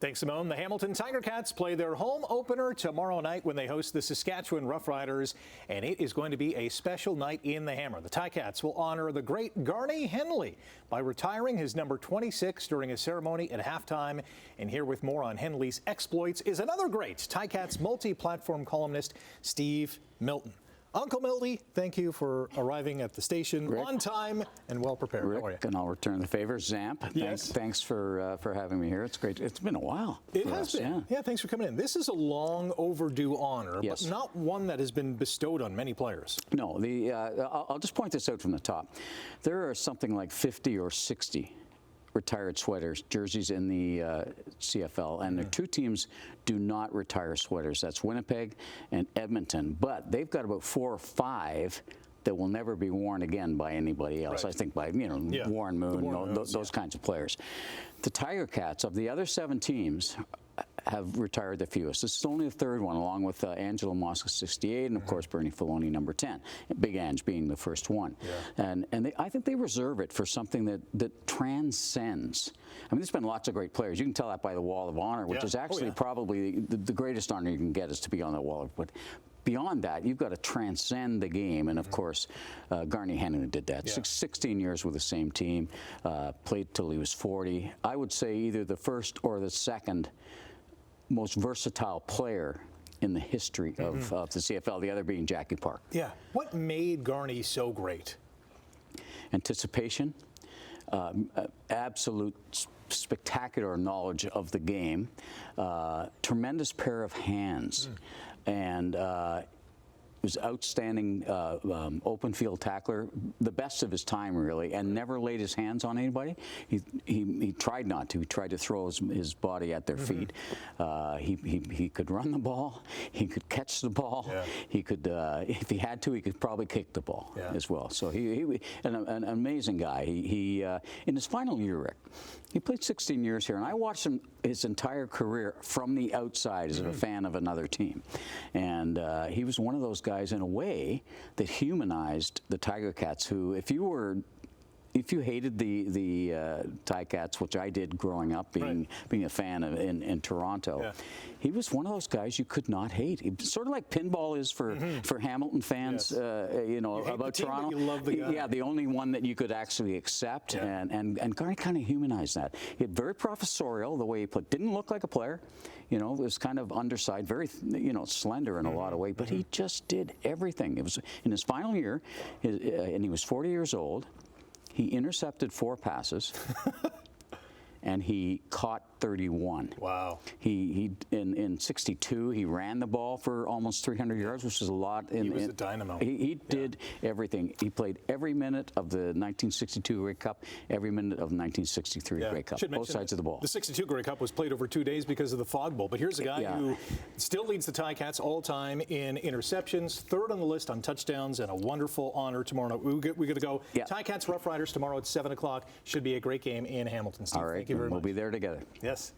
Thanks, Simone. The Hamilton Ticats play their home opener tomorrow night when they host the Saskatchewan Roughriders, and it is going to be a special night in the Hammer. The Ticats will honor the great Garney Henley by retiring his number 26 during a ceremony at halftime. And here with more on Henley's exploits is another great Ticats multi-platform columnist, Steve Milton. Uncle Milty, thank you for arriving at the station Rick, on time and well prepared. Rick, How are you? and I'll return the favor. Zamp, yes. Thanks for having me here. It's great. It's been a while. It has been. Yeah, thanks for coming in. This is a long overdue honor, yes, but not one that has been bestowed on many players. No, I'll just point this out from the top. There are something like 50 or 60 retired sweaters, jerseys in the CFL, and the two teams do not retire sweaters. That's Winnipeg and Edmonton, but they've got about 4 or 5 that will never be worn again by anybody else. Right. I think by, Warren Moon, those kinds of players. The Ticats, of the other 7 teams, have retired the fewest. This is only the third one, along with Angelo Mosca, 68, and of course Bernie Filoni, number 10. Big Ange being the first one. Yeah. And I think they reserve it for something that transcends. I mean, there's been lots of great players. You can tell that by the Wall of Honor, which is actually probably the greatest honor you can get is to be on that wall. But beyond that, you've got to transcend the game, and of course, Garney Henley did that. 16 years with the same team, played till he was 40. I would say either the first or the second most versatile player in the history of the CFL, the other being Jackie Park. Yeah. What made Garney so great? Anticipation, absolute spectacular knowledge of the game, tremendous pair of hands, and was outstanding open field tackler, the best of his time really, and never laid his hands on anybody. He tried not to. He tried to throw his body at their feet. He could run the ball. He could catch the ball. Yeah. He could, if he had to, he could probably kick the ball as well. So he an amazing guy. He in his final year, Rick, he played 16 years here, and I watched him his entire career from the outside as a fan of another team, and he was one of those guys in a way that humanized the Ticats, who, if you hated the Ticats, which I did growing up, being a fan of in Toronto, he was one of those guys you could not hate. Sort of like pinball is for Hamilton fans, about Toronto. You love the guy. Yeah, the only one that you could actually accept, and Garney kind of humanized that. He had very professorial the way he played. Didn't look like a player, was kind of undersized, very slender in a lot of ways, but he just did everything. It was in his final year, and he was 40 years old. He intercepted 4 passes, and he caught 31. Wow. He in 62, he ran the ball for almost 300 yards, which is a lot. He was a dynamo. He did everything. He played every minute of the 1962 Grey Cup, every minute of the 1963 Grey Cup, both sides of the ball. The 62 Grey Cup was played over 2 days because of the fog bowl, but here's a guy who still leads the Ticats all time in interceptions, 3rd on the list on touchdowns, and a wonderful honor tomorrow night. We're going to go Ticats Roughriders tomorrow at 7 o'clock. Should be a great game in Hamilton. Steve, all right, thank you very much. We'll be there together. Yes.